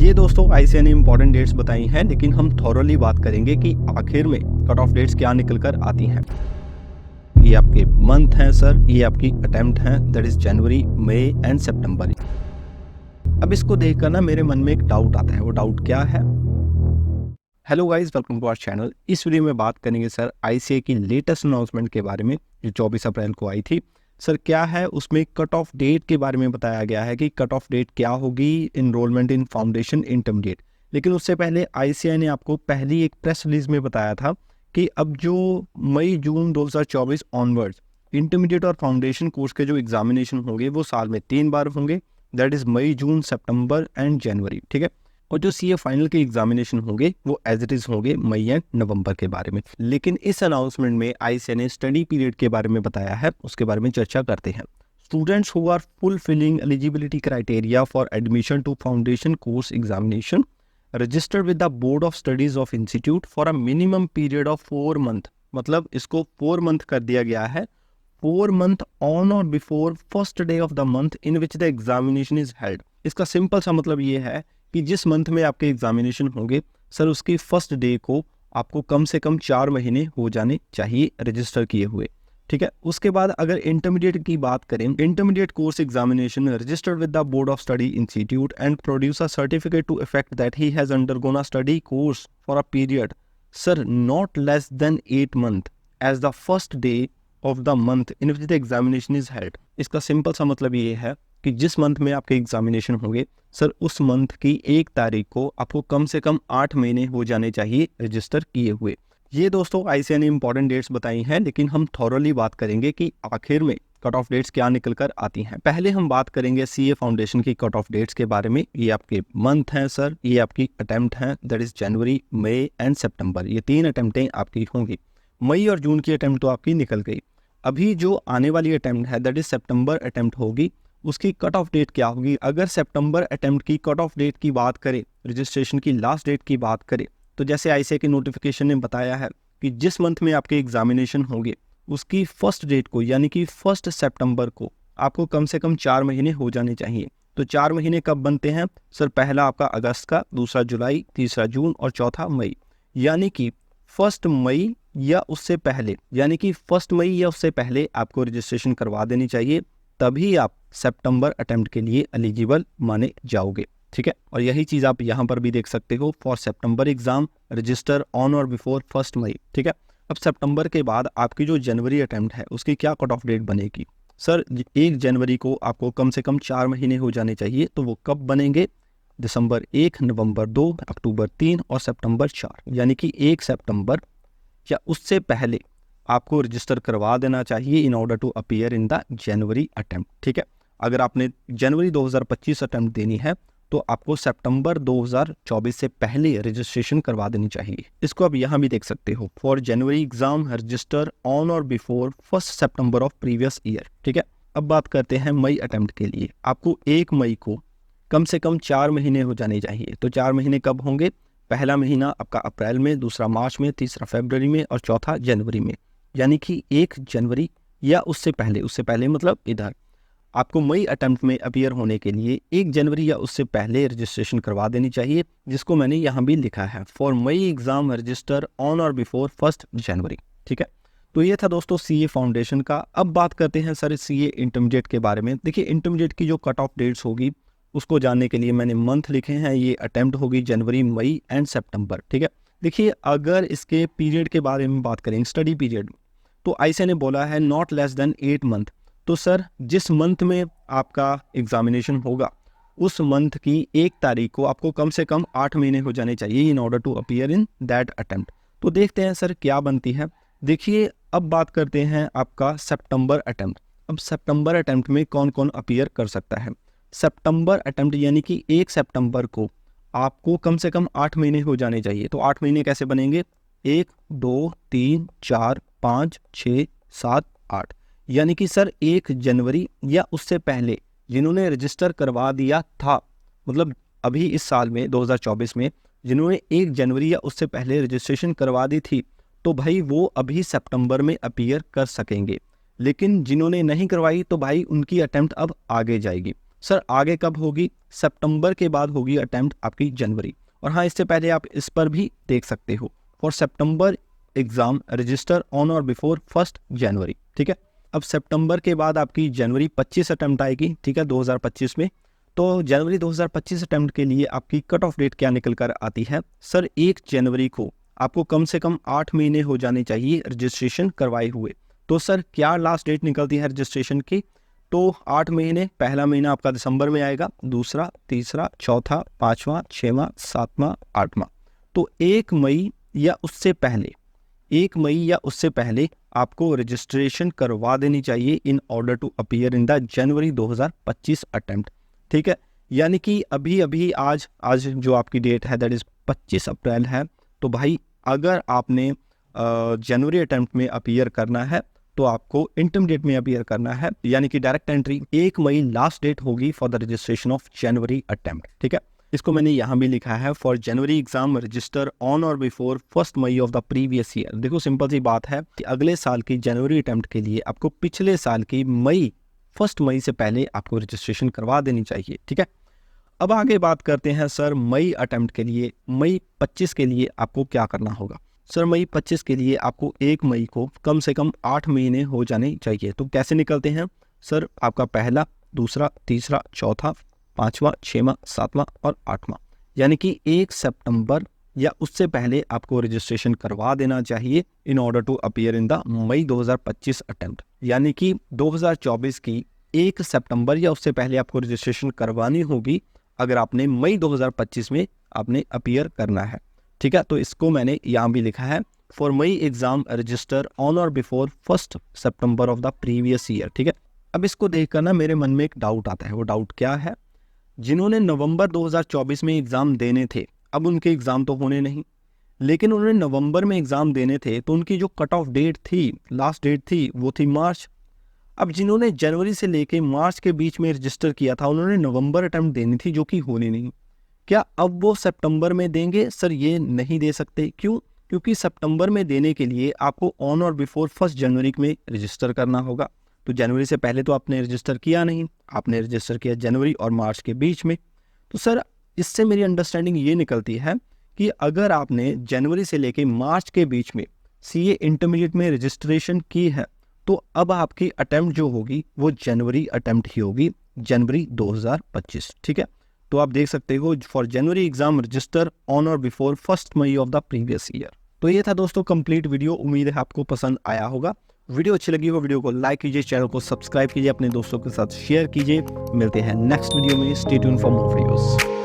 ये दोस्तों आईसीए ने इंपॉर्टेंट डेट्स बताई हैं, लेकिन हम थॉरली बात करेंगे कि आखिर में कट ऑफ डेट्स क्या निकल कर आती हैं। ये आपके मंथ हैं सर, ये आपकी अटेम्प्ट हैं, that is January, May and September. अब इसको देखकर ना मेरे मन में एक डाउट आता है। वो डाउट क्या है? Hello guys, welcome to our channel. इस वीडियो में बात करेंगे सर आईसीए की लेटेस्ट अनाउंसमेंट के बारे में जो 24 अप्रैल को आई थी। सर क्या है उसमें कट ऑफ डेट के बारे में बताया गया है कि कट ऑफ डेट क्या होगी इनरोलमेंट इन फाउंडेशन इंटरमीडिएट। लेकिन उससे पहले आईसीए ने आपको पहली एक प्रेस रिलीज में बताया था कि अब जो मई जून 2024 ऑनवर्ड्स इंटरमीडिएट और फाउंडेशन कोर्स के जो एग्जामिनेशन होंगे वो साल में 3 बार होंगे, that is May, June, September and January. ठीक है। और जो सीए फाइनल के एग्जामिनेशन होंगे वो एज इट इज होंगे मई एंड नवंबर के बारे में। लेकिन इस अनाउंसमेंट में आईसीए ने स्टडी पीरियड के बारे में बताया है, उसके बारे में चर्चा करते हैं। Students who are fulfilling eligibility criteria for admission to foundation course examination registered with the board of studies of institute for a minimum period of 4 month. मतलब इसको 4 मंथ कर दिया गया है। 4 month on or before first day of the month in which the examination is held. इसका simple सा मतलब ये है कि जिस मंथ में आपके एग्जामिनेशन होंगे सर उसकी फर्स्ट डे को आपको कम से कम 4 महीने हो जाने चाहिए रजिस्टर किए हुए। ठीक है। उसके बाद अगर इंटरमीडिएट की बात करें, intermediate course examination registered with the board of study institute and produce a certificate to effect that he has undergone a study course for a period sir not less than 8 month as the first day of the month in which the examination is held. इसका simple सा मतलब ये है कि जिस month में आपके examination होंगे सर उस मंथ की 1 तारीख को आपको कम से कम 8 महीने हो जाने चाहिए रजिस्टर किए हुए। ये दोस्तों आईसीए ने इंपॉर्टेंट डेट्स बताई हैं, लेकिन हम थॉरली बात करेंगे कि आखिर में कट ऑफ डेट्स क्या निकल कर आती हैं। पहले हम बात करेंगे सीए फाउंडेशन की कट ऑफ डेट्स के बारे में। ये आपके मंथ हैं सर, ये आपकी अटेम्प्ट हैं, that is January, May and September. ये 3 अटेम्प्टें आपकी होंगी। मई और जून की अटेम्प्ट तो आपकी निकल गई। अभी जो आने वाली अटेम्प्ट है दैट इज सितंबर अटेम्प्ट होगी। उसकी कट ऑफ डेट क्या होगी? अगर सितंबर अटेम्प्ट की कट ऑफ डेट की बात करें, रजिस्ट्रेशन की लास्ट डेट की बात करें, तो जैसे आईसीए के नोटिफिकेशन ने बताया है कि जिस मंथ में आपके एग्जामिनेशन होंगे उसकी फर्स्ट डेट को यानी कि 1 सितंबर को आपको कम से कम 4 महीने हो जाने चाहिए। तो 4 महीने कब बनते हैं सर? पहला आपका अगस्त का, दूसरा जुलाई, तीसरा जून और चौथा मई। यानी कि 1 मई या उससे पहले, यानी कि 1 मई या उससे पहले आपको रजिस्ट्रेशन करवा देनी चाहिए, तभी आप सितंबर अटेम्प्ट के लिए एलिजिबल माने जाओगे। ठीक है। और यही चीज़ आप यहाँ पर भी देख सकते हो, for September exam register on or before 1 मई। ठीक है। अब सितंबर के बाद आपकी जो जनवरी अटेम्प्ट है उसकी क्या कट ऑफ डेट बनेगी सर? 1 जनवरी को आपको कम से कम 4 महीने हो जाने चाहिए। तो वो कब बनेंगे? दिसंबर 1, नवंबर 2, अक्टूबर 3 और सितंबर 4। यानी कि 1 सितंबर या उससे पहले आपको रजिस्टर करवा देना चाहिए in order to appear in the January attempt. ठीक है। अगर आपने जनवरी 2025 अटेम्प्ट देनी है तो आपको सितंबर 2024 से पहले रजिस्ट्रेशन करवा देनी चाहिए। इसको आप यहाँ भी देख सकते हो, for January exam register on or before 1 September of previous year. ठीक है। अब बात करते हैं मई अटेम्प्ट के लिए। आपको 1 मई को कम से कम 4 महीने हो जाने चाहिए। तो 4 महीने कब होंगे? पहला महीना आपका अप्रैल में, दूसरा मार्च में, तीसरा फरवरी में और चौथा जनवरी में। यानी कि 1 जनवरी या उससे पहले मतलब इधर आपको मई अटेम्प्ट में अपीयर होने के लिए 1 जनवरी या उससे पहले रजिस्ट्रेशन करवा देनी चाहिए, जिसको मैंने यहाँ भी लिखा है, for May exam register on or before 1 January. ठीक है। तो ये था दोस्तों सीए फाउंडेशन का। अब बात करते हैं सर सीए इंटरमीडिएट के बारे में। देखिए इंटरमीडिएट की जो कट ऑफ डेट्स होगी उसको जानने के लिए मैंने मंथ लिखे हैं। ये अटेम्प्ट होगी जनवरी, मई एंड सितंबर। ठीक है। देखिए अगर इसके पीरियड के बारे में बात करें, स्टडी पीरियड, तो आईसीए ने बोला है नॉट लेस देन 8 मंथ। तो सर जिस मंथ में आपका एग्जामिनेशन होगा उस मंथ की 1 तारीख को आपको कम से कम 8 महीने हो जाने चाहिए in order to appear in that attempt. तो देखते हैं सर क्या बनती है। देखिए अब बात करते हैं आपका सितंबर अटेम्प्ट। अब सितंबर अटेम्प्ट में कौन कौन अपीयर कर सकता है? सितंबर अटेम्प्ट यानी कि 1 सितंबर को आपको कम से कम 8 महीने हो जाने चाहिए। तो 8 महीने कैसे बनेंगे? 1, 2, 3, 4, 5, 6, 7, 8। यानी कि सर 1 जनवरी या उससे पहले जिन्होंने रजिस्टर करवा दिया था, मतलब अभी इस साल में 2024 में जिन्होंने 1 जनवरी या उससे पहले रजिस्ट्रेशन करवा दी थी, तो भाई वो अभी सितंबर में अपीयर कर सकेंगे। लेकिन जिन्होंने नहीं करवाई तो भाई उनकी अटेम्प्ट अब आगे जाएगी। सर आगे कब होगी? सितंबर के बाद होगी अटेम्प्ट आपकी जनवरी। और हाँ, इससे पहले आप इस पर भी देख सकते हो, for September exam register on or before 1 January. ठीक है, अब सितंबर के बाद आपकी जनवरी 25 अटेम्प्ट आएगी। ठीक है, 2025 में। तो जनवरी 2025 अटेम्प्ट के लिए आपकी कट ऑफ डेट क्या निकल कर आती है? सर 1 जनवरी को आपको कम से कम 8 महीने हो जाने चाहिए रजिस्ट्रेशन करवाए हुए। तो सर क्या लास्ट डेट निकलती है रजिस्ट्रेशन की? तो 8 महीने, पहला महीना आपका दिसंबर में आएगा, दूसरा, तीसरा, चौथा, 5वां, 6वां, 7वां, 8वां। तो 1 मई या उससे पहले, 1 मई या उससे पहले आपको रजिस्ट्रेशन करवा देनी चाहिए in order to appear in the January 2025 attempt. ठीक है, यानी कि अभी आज जो आपकी डेट है दैट इज 25 अप्रैल है। तो भाई अगर आपने जनवरी अटेम्प्ट में अपीयर करना है तो आपको इंटरमीडिएट में अपीयर करना है, यानी कि डायरेक्ट एंट्री 1 मई लास्ट डेट होगी for the registration of January attempt. ठीक है, इसको मैंने यहाँ भी लिखा है, for January exam register on or before 1 May of the previous year. देखो सिंपल सी बात है कि अगले साल की जनवरी अटेम्प्ट के लिए आपको पिछले साल की 1 मई से पहले आपको रजिस्ट्रेशन करवा देनी चाहिए। ठीक है, अब आगे बात करते हैं सर मई अटेम्प्ट के लिए, मई 25 के लिए आपको क्या करना होगा? सर मई 25 के लिए आपको 1 मई को कम से कम 8 महीने हो जाने चाहिए। तो कैसे निकलते हैं? सर आपका पहला, दूसरा, तीसरा, चौथा, 5वां, 6वां, 7वां और 8वां, यानी कि 1 सितंबर या उससे पहले आपको रजिस्ट्रेशन करवा देना चाहिए in order to appear in the May 2025 attempt. यानी कि 2024 की 1 सितंबर या उससे पहले आपको रजिस्ट्रेशन करवानी होगी अगर आपने मई 2025 में आपने अपीयर करना है। ठीक है, तो इसको मैंने यहाँ भी लिखा है, for May exam register on or before 1 September of the previous year. ठीक है, अब इसको देखकर ना मेरे मन में एक डाउट आता है। वो डाउट क्या है? जिन्होंने नवंबर 2024 में एग्जाम देने थे, अब उनके एग्जाम तो होने नहीं, लेकिन उन्होंने नवंबर में एग्जाम देने थे तो उनकी जो कट ऑफ डेट थी, लास्ट डेट थी, वो थी मार्च। अब जिन्होंने जनवरी से लेके मार्च के बीच में रजिस्टर किया था, उन्होंने नवंबर अटेम्प्ट देनी थी जो कि होनी नहीं। क्या अब वो सितंबर में देंगे? सर ये नहीं दे सकते। क्यों? क्योंकि सितंबर में देने के लिए आपको ऑन और बिफोर 1 जनवरी में रजिस्टर करना होगा। तो जनवरी से पहले तो आपने रजिस्टर किया नहीं, आपने रजिस्टर किया जनवरी और मार्च के बीच में। तो सर इससे मेरी अंडरस्टैंडिंग ये निकलती है कि अगर आपने जनवरी से लेके मार्च के बीच में सीए इंटरमीडिएट में रजिस्ट्रेशन की है तो अब आपकी अटेम्प्ट जो होगी वो जनवरी अटेम्प्ट ही होगी, जनवरी 2025। ठीक है, तो आप देख सकते हो for January exam register on or before 1 May of the previous year. तो ये था दोस्तों कंप्लीट वीडियो, उम्मीद है आपको पसंद आया होगा। वीडियो अच्छी लगी हो वीडियो को लाइक कीजिए, चैनल को सब्सक्राइब कीजिए, अपने दोस्तों के साथ शेयर कीजिए। मिलते हैं नेक्स्ट वीडियो में, stay tuned for more videos.